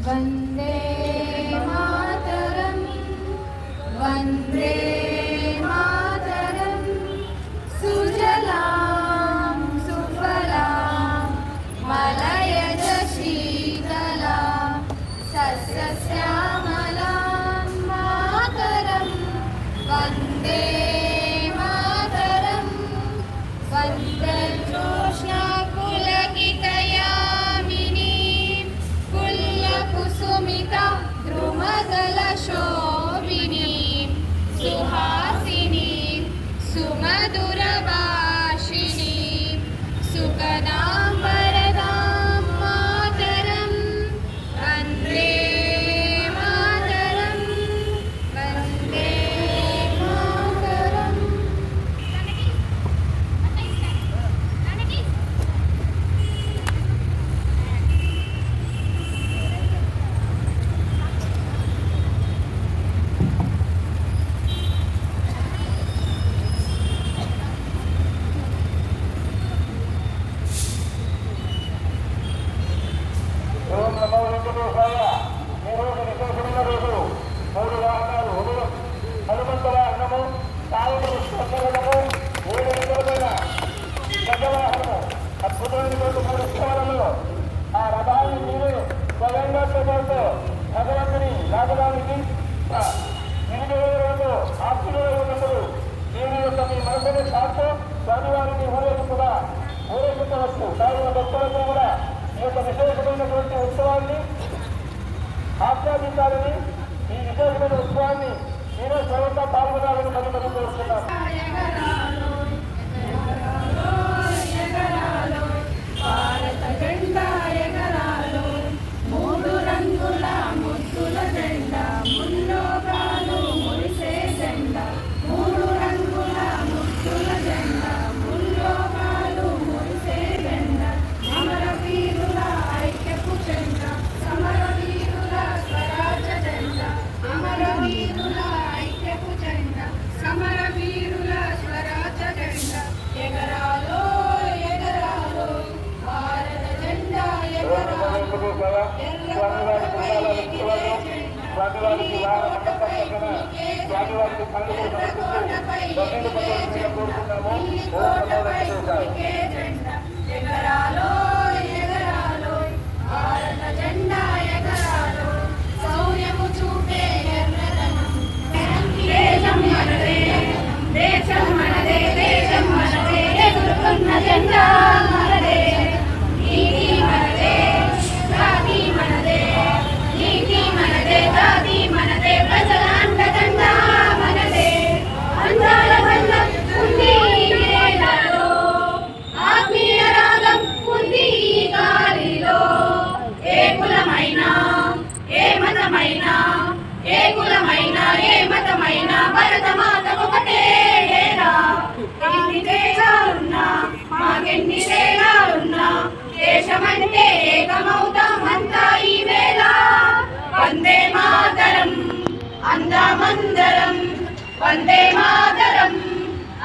वन्दे मातरं वन्दे मातरं सुजलां सुफलां मलयज शीतलां सस्यश्यामलां मातरं वन्दे मातरं वन्दे जोष्णा पुलकितयामिनीं कुसुमिता द्रुमदलशोभिनीं सुहासिनीं सुमधुरभाषिणीं सुखदां वरदां मातरं वन्दे मातरं वन्दे मातरम् ఆస్వాదించాలని ఈ విశేషమైన ఉత్సవాన్ని మీరు స్వయంగా పాల్గొనాలని మరి కోరుతున్నాను. భారత జెండా ఎగరాలో మూడు రంగుల కోటపై ఉరికే జెండా ఎగరాలో ఎగరాలో భారత జెండా ఎగరాలో శౌర్యము చూపే ఎర్రదనం దేశం మనదే దేశం మనదే దేశం మనదే ఎగురుతున్న జెండా మనదే నీతి మనదే జాతి మనదే నీతి మనదే జాతి మనదే ప్రజల అండదండ మనదే అందాల బంధం ఉంది ఈ నేలలో ఆత్మీయ రాగం ఉంది ఈ గాలిలో ఏ కులమైనా ఏ మతమైనా ఏ కులమైనా ఏ మతమైనా భరతమాత ఒకటే లేరా ఎన్ని దేశాలున్నా మాకెన్ని దేశాలున్నా దేశమంటే ఏకమవుతాం అంతా ఈ వేళ వందే మాతరం అందామందరం వందే మాతరం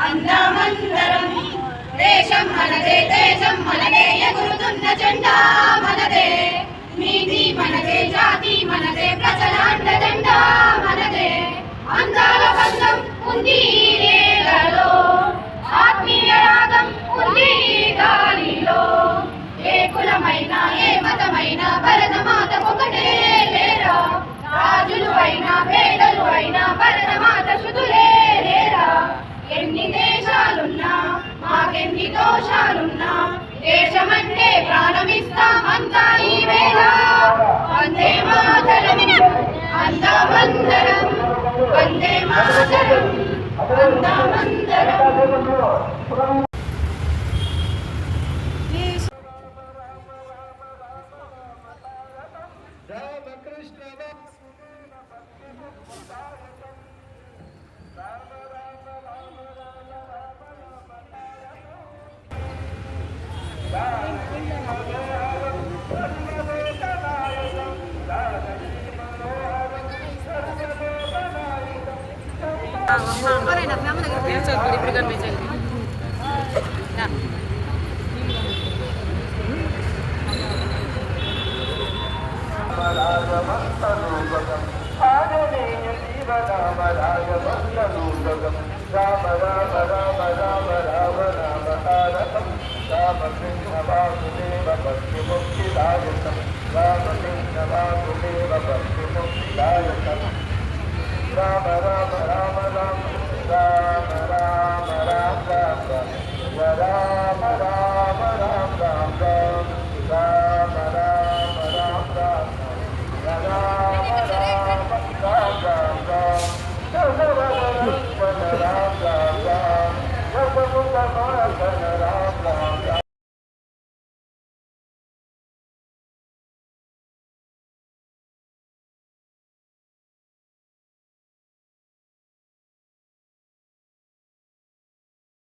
అందామందరం దేశం మనదే ఎగురుతున్న జెండా మనదే నీతి మనదే జాతి మనదే ప్రజల అండదండ మనదే అందాల బంధం ఉంది ఈ నేలలో ఆత్మీయ రాగం ఉంది ఈ గాలిలో ఏ కులమైనా ఏ మతమైనా భరతమాత ఒకటే లేరా రాజులు అయినా పేదలు అయినా భరతమాత శుద్ధులే లేరా ఎన్ని దేశాలున్నా మాకెన్ని దోషాలున్నా దేశమంటే ప్రాణమిస్తామంతా ఈ వేళ వందే మాతరం అందామందరం వందే మాతరం అందామందరం రామకృష్ణ ఇప్పుడు కనిపించాలి ఆంజనేయ జీవనామ రాజమంతరూపకం రామ రామ రామ రామ రామ రామ తారకం రామకృష్ణ వాసుదేవ భక్తి ముక్తిదాయకం రామకృష్ణ వాసుదేవ భక్తి ముక్తిదాయకం రామ రామ రామ రామ రామ